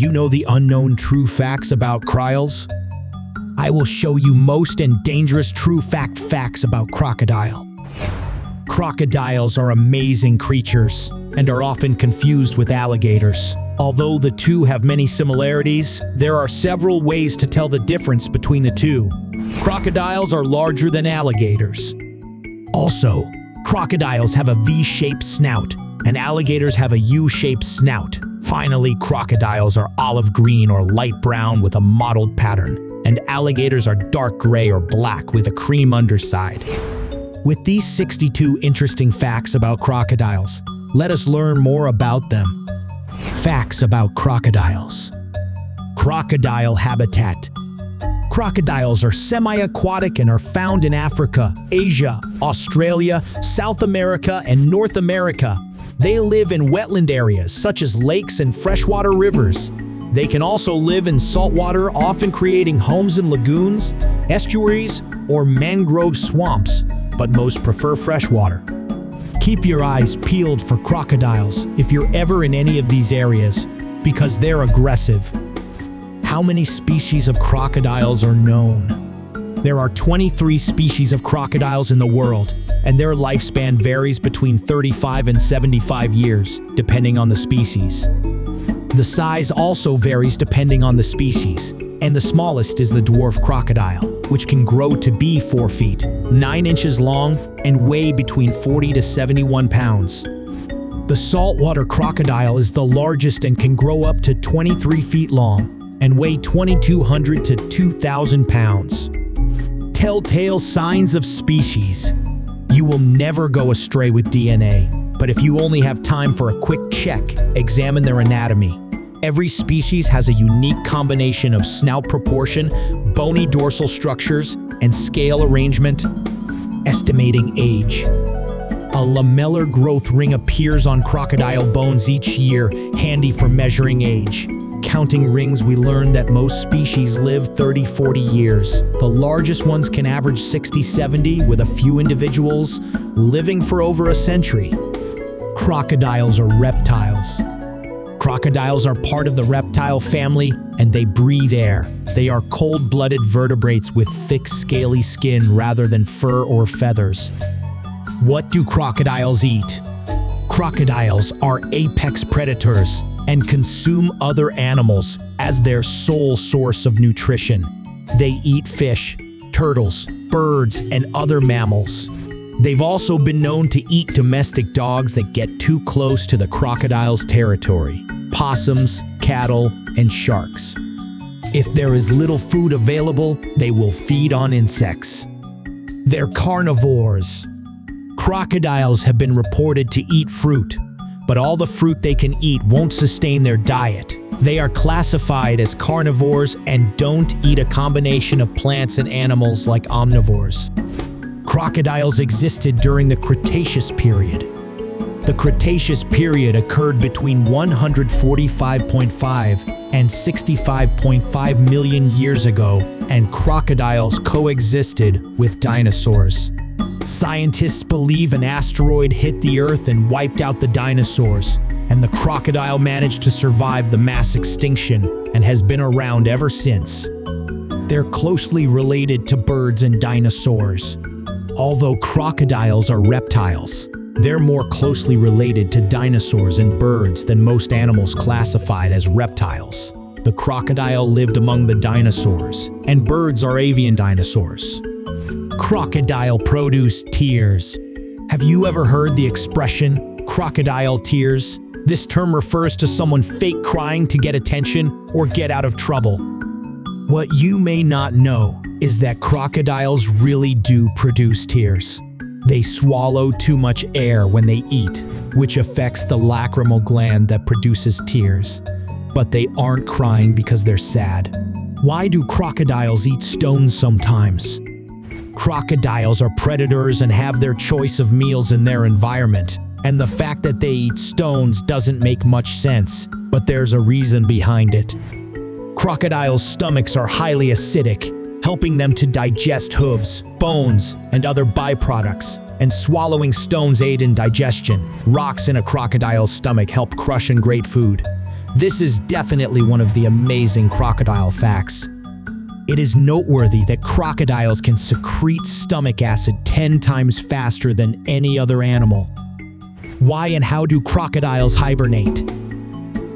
you know the unknown true facts about crocodiles? I will show you most and dangerous true facts about crocodile. Crocodiles are amazing creatures and are often confused with alligators. Although the two have many similarities, there are several ways to tell the difference between the two. Crocodiles are larger than alligators. Also, crocodiles have a V-shaped snout, and alligators have a U-shaped snout. Finally, crocodiles are olive green or light brown with a mottled pattern, and alligators are dark gray or black with a cream underside. With these 62 interesting facts about crocodiles, let us learn more about them. Facts about crocodiles. Crocodile habitat. Crocodiles are semi-aquatic and are found in Africa, Asia, Australia, South America, and North America. They live in wetland areas such as lakes and freshwater rivers. They can also live in saltwater, often creating homes in lagoons, estuaries, or mangrove swamps, but most prefer freshwater. Keep your eyes peeled for crocodiles if you're ever in any of these areas, because they're aggressive. How many species of crocodiles are known? There are 23 species of crocodiles in the world, and their lifespan varies between 35 and 75 years, depending on the species. The size also varies depending on the species, and the smallest is the dwarf crocodile, which can grow to be 4 feet, 9 inches long, and weigh between 40 to 71 pounds. The saltwater crocodile is the largest and can grow up to 23 feet long and weigh 2,200 to 2,000 pounds. Telltale signs of species. You will never go astray with DNA, but if you only have time for a quick check, examine their anatomy. Every species has a unique combination of snout proportion, bony dorsal structures, and scale arrangement. Estimating age. A lamellar growth ring appears on crocodile bones each year, handy for measuring age. Counting rings, we learned that most species live 30-40 years. The largest ones can average 60-70, with a few individuals living for over a century. Crocodiles are reptiles. Crocodiles are part of the reptile family, and they breathe air. They are cold-blooded vertebrates with thick, scaly skin rather than fur or feathers. What do crocodiles eat? Crocodiles are apex predators and consume other animals as their sole source of nutrition. They eat fish, turtles, birds, and other mammals. They've also been known to eat domestic dogs that get too close to the crocodile's territory, possums, cattle, and sharks. If there is little food available, they will feed on insects. They're carnivores. Crocodiles have been reported to eat fruit, but all the fruit they can eat won't sustain their diet. They are classified as carnivores and don't eat a combination of plants and animals like omnivores. Crocodiles existed during the Cretaceous period. The Cretaceous period occurred between 145.5 and 65.5 million years ago, and crocodiles coexisted with dinosaurs. Scientists believe an asteroid hit the Earth and wiped out the dinosaurs, and the crocodile managed to survive the mass extinction and has been around ever since. They're closely related to birds and dinosaurs. Although crocodiles are reptiles, they're more closely related to dinosaurs and birds than most animals classified as reptiles. The crocodile lived among the dinosaurs, and birds are avian dinosaurs. Crocodile produce tears. Have you ever heard the expression, crocodile tears? This term refers to someone fake crying to get attention or get out of trouble. What you may not know is that crocodiles really do produce tears. They swallow too much air when they eat, which affects the lacrimal gland that produces tears. But they aren't crying because they're sad. Why do crocodiles eat stones sometimes? Crocodiles are predators and have their choice of meals in their environment, and the fact that they eat stones doesn't make much sense, but there's a reason behind it. Crocodiles' stomachs are highly acidic, helping them to digest hooves, bones, and other byproducts, and swallowing stones aid in digestion. Rocks in a crocodile's stomach help crush and grate food. This is definitely one of the amazing crocodile facts. It is noteworthy that crocodiles can secrete stomach acid 10 times faster than any other animal. Why and how do crocodiles hibernate?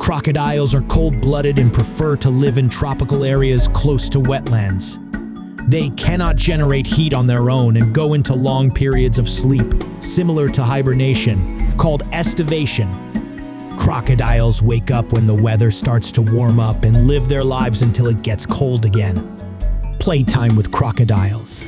Crocodiles are cold-blooded and prefer to live in tropical areas close to wetlands. They cannot generate heat on their own and go into long periods of sleep, similar to hibernation, called estivation. Crocodiles wake up when the weather starts to warm up and live their lives until it gets cold again. Playtime with crocodiles.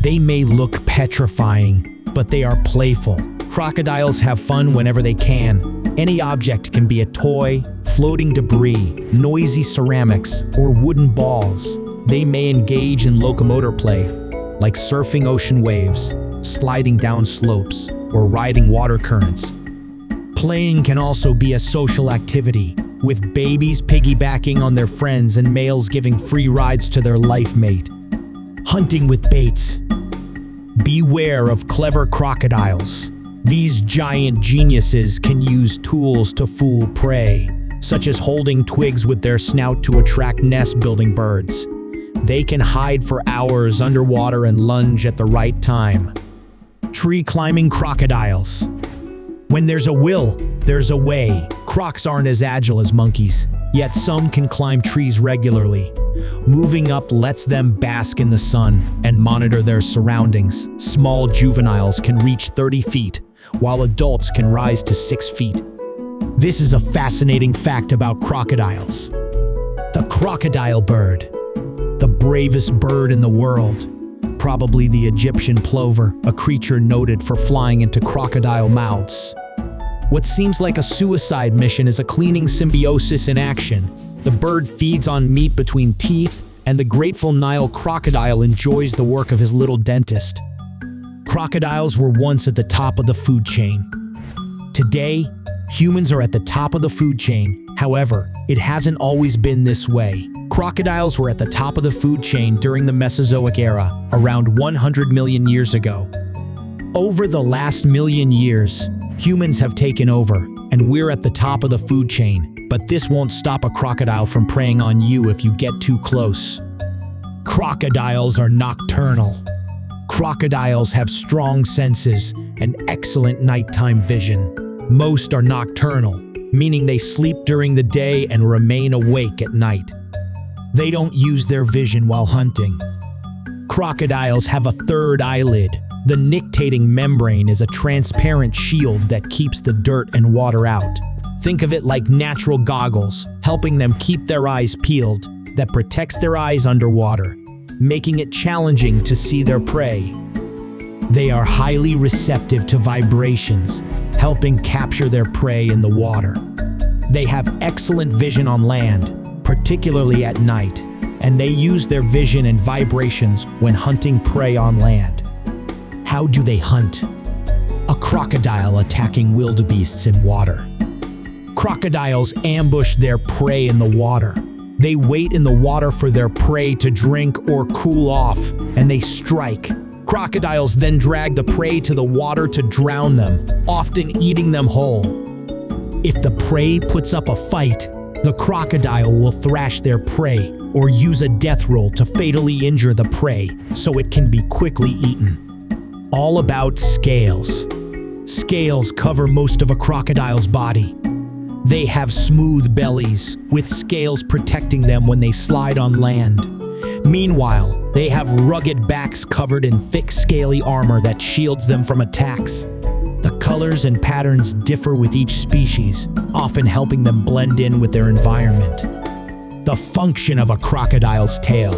They may look petrifying, but they are playful. Crocodiles have fun whenever they can. Any object can be a toy, floating debris, noisy ceramics, or wooden balls. They may engage in locomotor play, like surfing ocean waves, sliding down slopes, or riding water currents. Playing can also be a social activity, with babies piggybacking on their friends and males giving free rides to their life mate. Hunting with baits. Beware of clever crocodiles. These giant geniuses can use tools to fool prey, such as holding twigs with their snout to attract nest-building birds. They can hide for hours underwater and lunge at the right time. Tree-climbing crocodiles. When there's a will, there's a way. Crocs aren't as agile as monkeys, yet some can climb trees regularly. Moving up lets them bask in the sun and monitor their surroundings. Small juveniles can reach 30 feet, while adults can rise to 6 feet. This is a fascinating fact about crocodiles. The crocodile bird. The bravest bird in the world. Probably the Egyptian plover, a creature noted for flying into crocodile mouths. What seems like a suicide mission is a cleaning symbiosis in action. The bird feeds on meat between teeth, and the grateful Nile crocodile enjoys the work of his little dentist. Crocodiles were once at the top of the food chain. Today, humans are at the top of the food chain. However, it hasn't always been this way. Crocodiles were at the top of the food chain during the Mesozoic era, around 100 million years ago. Over the last million years, humans have taken over, and we're at the top of the food chain, but this won't stop a crocodile from preying on you if you get too close. Crocodiles are nocturnal. Crocodiles have strong senses and excellent nighttime vision. Most are nocturnal, meaning they sleep during the day and remain awake at night. They don't use their vision while hunting. Crocodiles have a third eyelid. The nictating membrane is a transparent shield that keeps the dirt and water out. Think of it like natural goggles, helping them keep their eyes peeled, that protects their eyes underwater, making it challenging to see their prey. They are highly receptive to vibrations, helping capture their prey in the water. They have excellent vision on land, particularly at night, and they use their vision and vibrations when hunting prey on land. How do they hunt? A crocodile attacking wildebeests in water. Crocodiles ambush their prey in the water. They wait in the water for their prey to drink or cool off, and they strike. Crocodiles then drag the prey to the water to drown them, often eating them whole. If the prey puts up a fight, the crocodile will thrash their prey or use a death roll to fatally injure the prey so it can be quickly eaten. All about scales. Scales cover most of a crocodile's body. They have smooth bellies, with scales protecting them when they slide on land. Meanwhile, they have rugged backs covered in thick scaly armor that shields them from attacks. The colors and patterns differ with each species, often helping them blend in with their environment. The function of a crocodile's tail.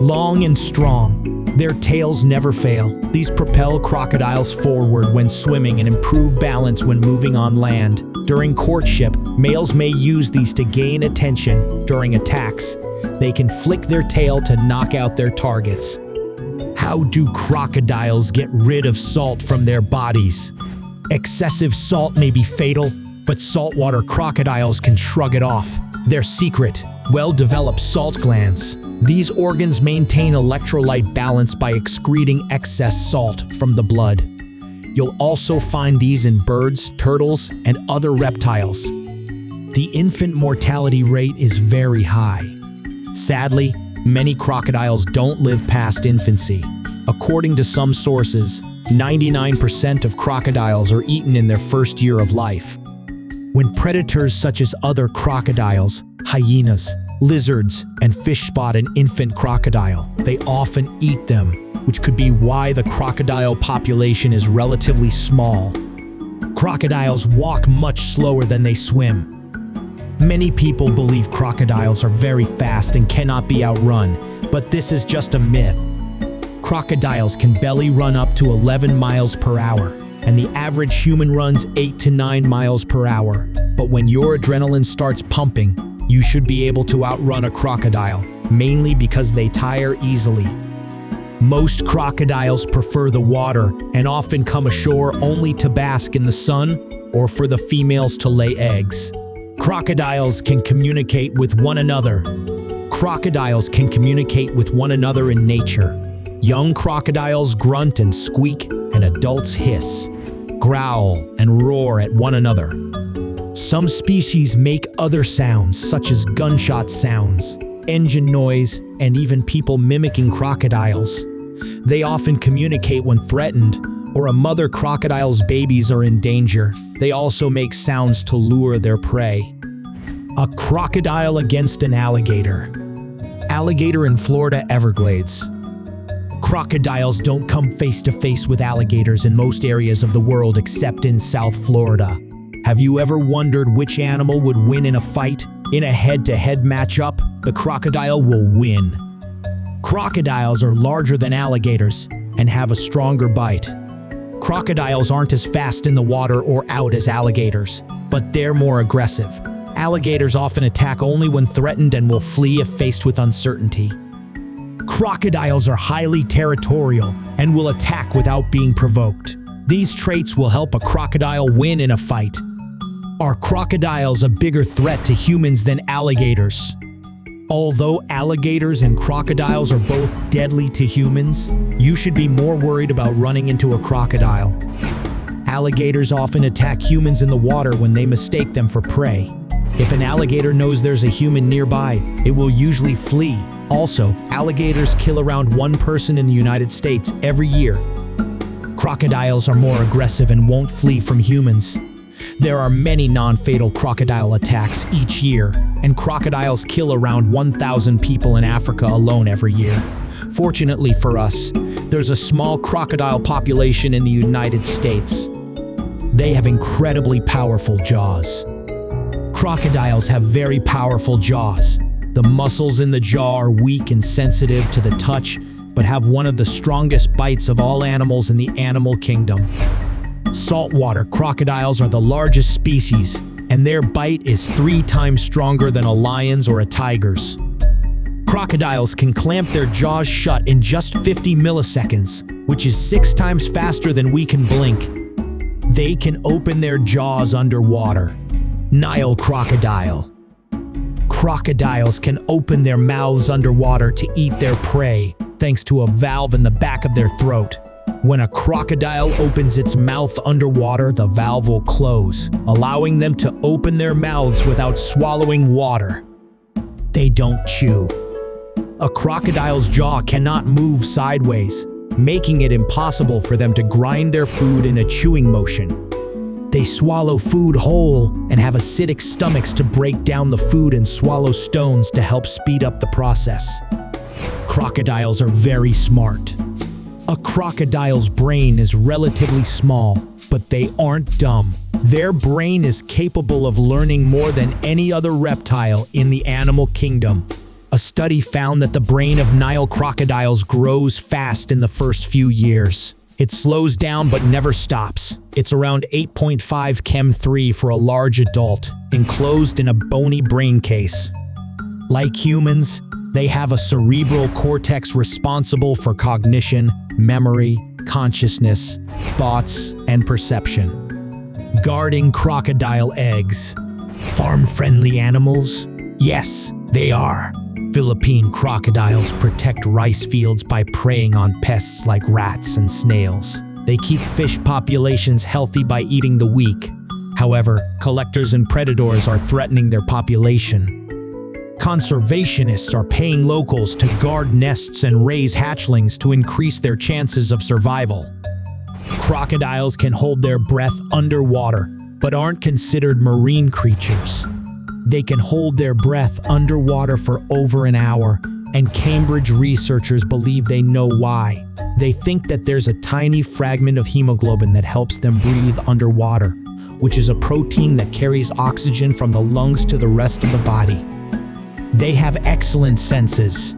Long and strong, their tails never fail. These propel crocodiles forward when swimming and improve balance when moving on land. During courtship, males may use these to gain attention. During attacks, they can flick their tail to knock out their targets. How do crocodiles get rid of salt from their bodies? Excessive salt may be fatal, but saltwater crocodiles can shrug it off. Their secret: well-developed salt glands. These organs maintain electrolyte balance by excreting excess salt from the blood. You'll also find these in birds, turtles, and other reptiles. The infant mortality rate is very high. Sadly, many crocodiles don't live past infancy. According to some sources, 99% of crocodiles are eaten in their first year of life. When predators such as other crocodiles, hyenas, lizards, and fish spot an infant crocodile, they often eat them, which could be why the crocodile population is relatively small. Crocodiles walk much slower than they swim. Many people believe crocodiles are very fast and cannot be outrun, but this is just a myth. Crocodiles can barely run up to 11 miles per hour, and the average human runs 8 to 9 miles per hour. But when your adrenaline starts pumping, you should be able to outrun a crocodile, mainly because they tire easily. Most crocodiles prefer the water and often come ashore only to bask in the sun or for the females to lay eggs. Crocodiles can communicate with one another. Crocodiles can communicate with one another in nature. Young crocodiles grunt and squeak, and adults hiss, growl, and roar at one another. Some species make other sounds, such as gunshot sounds, engine noise, and even people mimicking crocodiles. They often communicate when threatened, or a mother crocodile's babies are in danger. They also make sounds to lure their prey. A crocodile against an alligator. Alligator in Florida Everglades. Crocodiles don't come face to face with alligators in most areas of the world except in South Florida. Have you ever wondered which animal would win in a fight? In a head-to-head matchup, the crocodile will win. Crocodiles are larger than alligators and have a stronger bite. Crocodiles aren't as fast in the water or out as alligators, but they're more aggressive. Alligators often attack only when threatened and will flee if faced with uncertainty. Crocodiles are highly territorial and will attack without being provoked. These traits will help a crocodile win in a fight. Are crocodiles a bigger threat to humans than alligators? Although alligators and crocodiles are both deadly to humans, you should be more worried about running into a crocodile. Alligators often attack humans in the water when they mistake them for prey. If an alligator knows there's a human nearby, it will usually flee. Also, alligators kill around one person in the United States every year. Crocodiles are more aggressive and won't flee from humans. There are many non-fatal crocodile attacks each year, and crocodiles kill around 1,000 people in Africa alone every year. Fortunately for us, there's a small crocodile population in the United States. They have incredibly powerful jaws. Crocodiles have very powerful jaws. The muscles in the jaw are weak and sensitive to the touch, but have one of the strongest bites of all animals in the animal kingdom. Saltwater crocodiles are the largest species, and their bite is 3 times stronger than a lion's or a tiger's. Crocodiles can clamp their jaws shut in just 50 milliseconds, which is 6 times faster than we can blink. They can open their jaws underwater. Nile crocodile. Crocodiles can open their mouths underwater to eat their prey, thanks to a valve in the back of their throat. When a crocodile opens its mouth underwater, the valve will close, allowing them to open their mouths without swallowing water. They don't chew. A crocodile's jaw cannot move sideways, making it impossible for them to grind their food in a chewing motion. They swallow food whole and have acidic stomachs to break down the food and swallow stones to help speed up the process. Crocodiles are very smart. A crocodile's brain is relatively small, but they aren't dumb. Their brain is capable of learning more than any other reptile in the animal kingdom. A study found that the brain of Nile crocodiles grows fast in the first few years. It slows down but never stops. It's around 8.5 Chem3 for a large adult, enclosed in a bony brain case. Like humans, they have a cerebral cortex responsible for cognition, memory, consciousness, thoughts, and perception. Guarding crocodile eggs. Farm-friendly animals? Yes, they are. Philippine crocodiles protect rice fields by preying on pests like rats and snails. They keep fish populations healthy by eating the weak. However, collectors and predators are threatening their population. Conservationists are paying locals to guard nests and raise hatchlings to increase their chances of survival. Crocodiles can hold their breath underwater, but aren't considered marine creatures. They can hold their breath underwater for over an hour, and Cambridge researchers believe they know why. They think that there's a tiny fragment of hemoglobin that helps them breathe underwater, which is a protein that carries oxygen from the lungs to the rest of the body. They have excellent senses.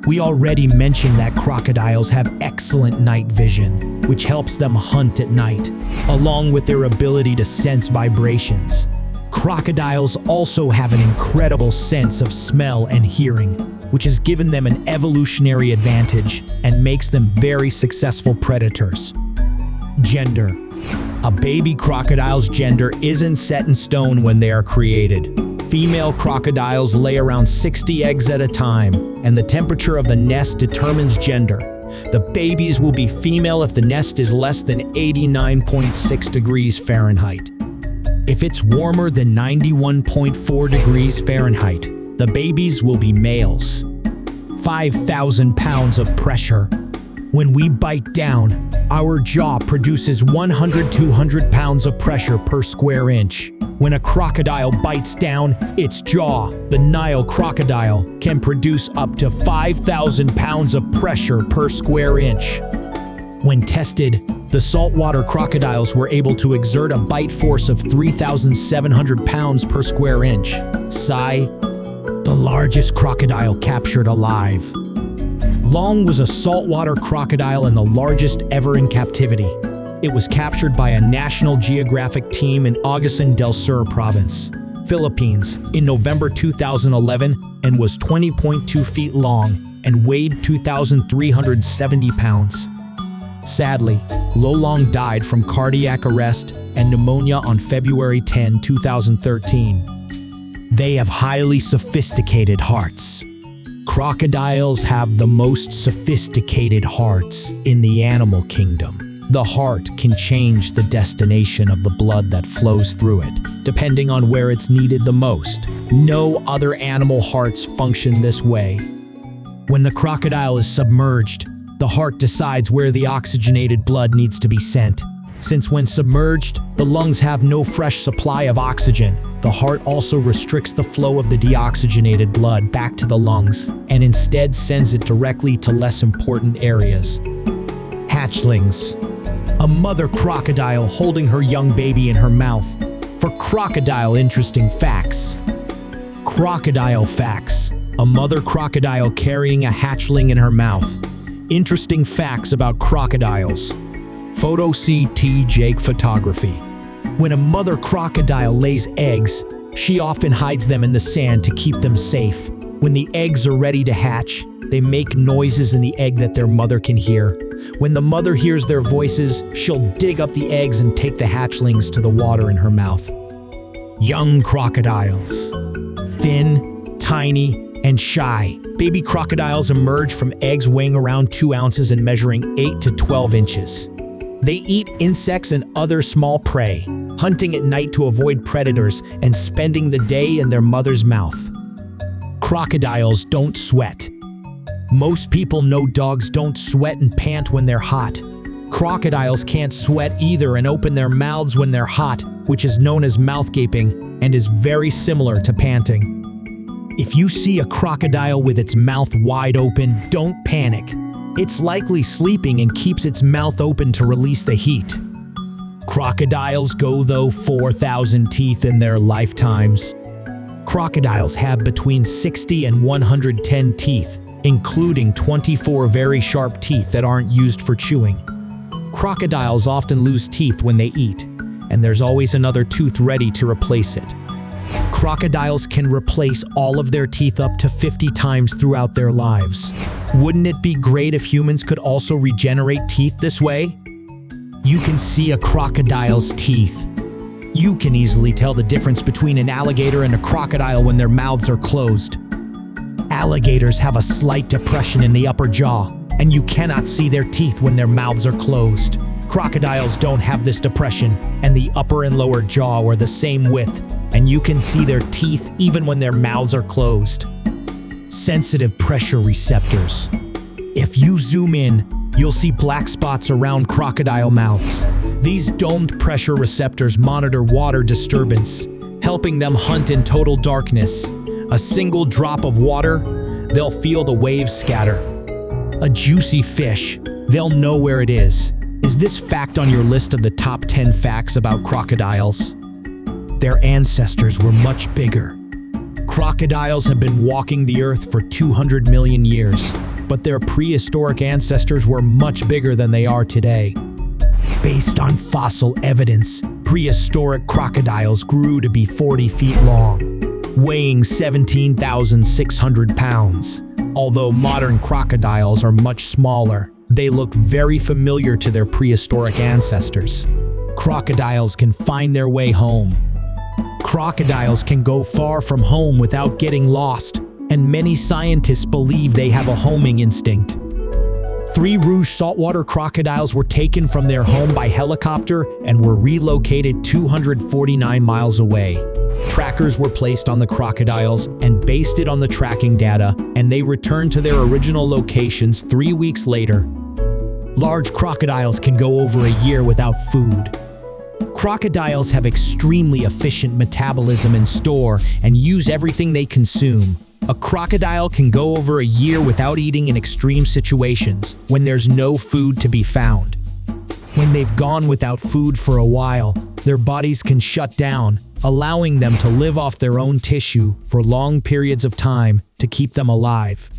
We already mentioned that crocodiles have excellent night vision, which helps them hunt at night, along with their ability to sense vibrations. Crocodiles also have an incredible sense of smell and hearing, which has given them an evolutionary advantage and makes them very successful predators. Gender. A baby crocodile's gender isn't set in stone when they are created. Female crocodiles lay around 60 eggs at a time, and the temperature of the nest determines gender. The babies will be female if the nest is less than 89.6 degrees Fahrenheit. If it's warmer than 91.4 degrees Fahrenheit, the babies will be males. 5,000 pounds of pressure. When we bite down, our jaw produces 100-200 pounds of pressure per square inch. When a crocodile bites down, its jaw, the Nile crocodile, can produce up to 5,000 pounds of pressure per square inch. When tested, the saltwater crocodiles were able to exert a bite force of 3,700 pounds per square inch. Sai, the largest crocodile captured alive. Long was a saltwater crocodile and the largest ever in captivity. It was captured by a National Geographic team in Agusan del Sur province, Philippines, in November 2011 and was 20.2 feet long and weighed 2,370 pounds. Sadly, Lolong died from cardiac arrest and pneumonia on February 10, 2013. They have highly sophisticated hearts. Crocodiles have the most sophisticated hearts in the animal kingdom. The heart can change the destination of the blood that flows through it, depending on where it's needed the most. No other animal hearts function this way. When the crocodile is submerged, the heart decides where the oxygenated blood needs to be sent. Since when submerged, the lungs have no fresh supply of oxygen, the heart also restricts the flow of the deoxygenated blood back to the lungs and instead sends it directly to less important areas. Hatchlings. A mother crocodile holding her young baby in her mouth. For crocodile interesting facts. Crocodile facts. A mother crocodile carrying a hatchling in her mouth. Interesting facts about crocodiles. Photo CT Jake Photography. When a mother crocodile lays eggs, she often hides them in the sand to keep them safe. When the eggs are ready to hatch, they make noises in the egg that their mother can hear. When the mother hears their voices, she'll dig up the eggs and take the hatchlings to the water in her mouth. Young crocodiles. Thin, tiny, and shy. Baby crocodiles emerge from eggs weighing around 2 ounces and measuring 8 to 12 inches. They eat insects and other small prey, hunting at night to avoid predators and spending the day in their mother's mouth. Crocodiles don't sweat. Most people know dogs don't sweat and pant when they're hot. Crocodiles can't sweat either and open their mouths when they're hot, which is known as mouth gaping and is very similar to panting. If you see a crocodile with its mouth wide open, don't panic. It's likely sleeping and keeps its mouth open to release the heat. Crocodiles go though 4,000 teeth in their lifetimes. Crocodiles have between 60 and 110 teeth, including 24 very sharp teeth that aren't used for chewing. Crocodiles often lose teeth when they eat, and there's always another tooth ready to replace it. Crocodiles can replace all of their teeth up to 50 times throughout their lives. Wouldn't it be great if humans could also regenerate teeth this way? You can see a crocodile's teeth. You can easily tell the difference between an alligator and a crocodile when their mouths are closed. Alligators have a slight depression in the upper jaw, and you cannot see their teeth when their mouths are closed. Crocodiles don't have this depression, and the upper and lower jaw are the same width, and you can see their teeth even when their mouths are closed. Sensitive pressure receptors. If you zoom in, you'll see black spots around crocodile mouths. These domed pressure receptors monitor water disturbance, helping them hunt in total darkness. A single drop of water, they'll feel the waves scatter. A juicy fish, they'll know where it is. Is this fact on your list of the top 10 facts about crocodiles? Their ancestors were much bigger. Crocodiles have been walking the earth for 200 million years, but their prehistoric ancestors were much bigger than they are today. Based on fossil evidence, prehistoric crocodiles grew to be 40 feet long, weighing 17,600 pounds. Although modern crocodiles are much smaller, they look very familiar to their prehistoric ancestors. Crocodiles can find their way home. Crocodiles can go far from home without getting lost, and many scientists believe they have a homing instinct. 3 Rouge saltwater crocodiles were taken from their home by helicopter and were relocated 249 miles away. Trackers were placed on the crocodiles and based it on the tracking data, and they returned to their original locations 3 weeks later. Large crocodiles can go over a year without food. Crocodiles have extremely efficient metabolism and store and use everything they consume. A crocodile can go over a year without eating in extreme situations, when there's no food to be found. When they've gone without food for a while, their bodies can shut down, allowing them to live off their own tissue for long periods of time to keep them alive.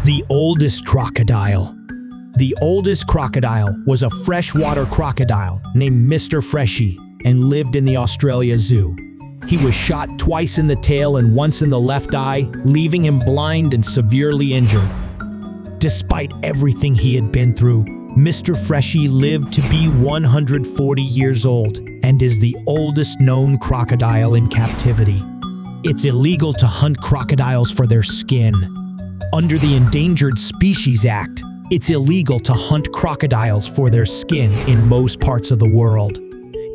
The oldest crocodile. The oldest crocodile was a freshwater crocodile named Mr. Freshie and lived in the Australia Zoo. He was shot twice in the tail and once in the left eye, leaving him blind and severely injured. Despite everything he had been through, Mr. Freshie lived to be 140 years old and is the oldest known crocodile in captivity. It's illegal to hunt crocodiles for their skin. Under the Endangered Species Act, it's illegal to hunt crocodiles for their skin in most parts of the world.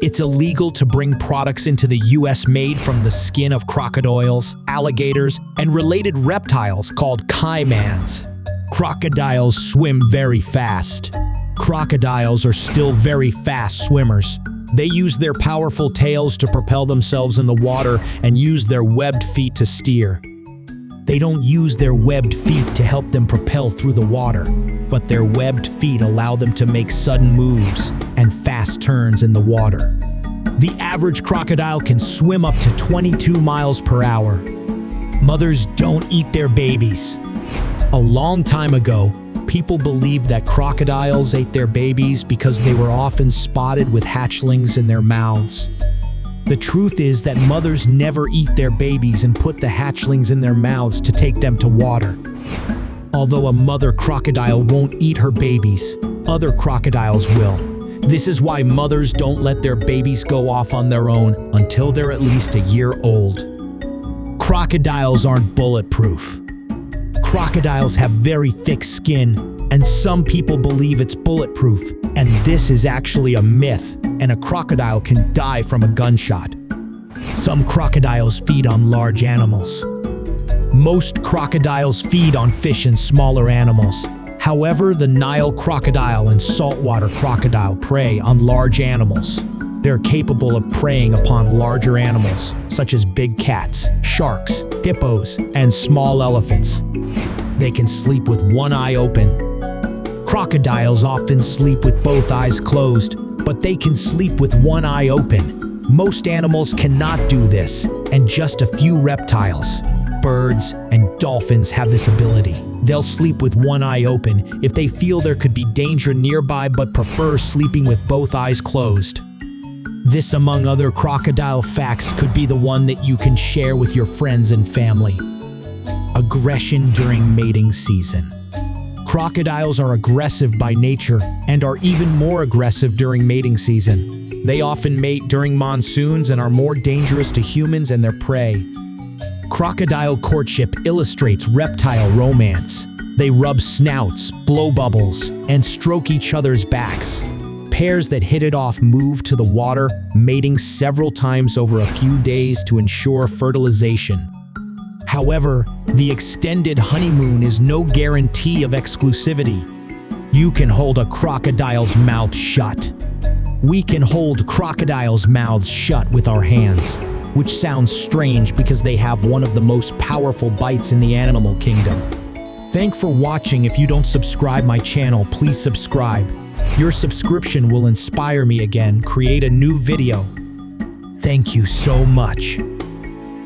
It's illegal to bring products into the US made from the skin of crocodiles, alligators, and related reptiles called caimans. Crocodiles swim very fast. Crocodiles are still very fast swimmers. They use their powerful tails to propel themselves in the water and use their webbed feet to steer. They don't use their webbed feet to help them propel through the water, but their webbed feet allow them to make sudden moves and fast turns in the water. The average crocodile can swim up to 22 miles per hour. Mothers don't eat their babies. A long time ago, people believed that crocodiles ate their babies because they were often spotted with hatchlings in their mouths. The truth is that mothers never eat their babies and put the hatchlings in their mouths to take them to water. Although a mother crocodile won't eat her babies, other crocodiles will. This is why mothers don't let their babies go off on their own until they're at least a year old. Crocodiles aren't bulletproof. Crocodiles have very thick skin, and some people believe it's bulletproof, and this is actually a myth, and a crocodile can die from a gunshot. Some crocodiles feed on large animals. Most crocodiles feed on fish and smaller animals. However, the Nile crocodile and saltwater crocodile prey on large animals. They're capable of preying upon larger animals, such as big cats, sharks, hippos, and small elephants. They can sleep with one eye open. Crocodiles often sleep with both eyes closed, but they can sleep with one eye open. Most animals cannot do this, and just a few reptiles, birds, and dolphins have this ability. They'll sleep with one eye open if they feel there could be danger nearby but prefer sleeping with both eyes closed. This, among other crocodile facts, could be the one that you can share with your friends and family. Aggression during mating season. Crocodiles are aggressive by nature and are even more aggressive during mating season. They often mate during monsoons and are more dangerous to humans and their prey. Crocodile courtship illustrates reptile romance. They rub snouts, blow bubbles, and stroke each other's backs. pairs that hit it off move to the water, mating several times over a few days to ensure fertilization. However, the extended honeymoon is no guarantee of exclusivity. You can hold a crocodile's mouth shut. We can hold crocodiles' mouths shut with our hands, which sounds strange because they have one of the most powerful bites in the animal kingdom. Thanks for watching. If you don't subscribe my channel, please subscribe. Your subscription will inspire me again, create a new video. Thank you so much.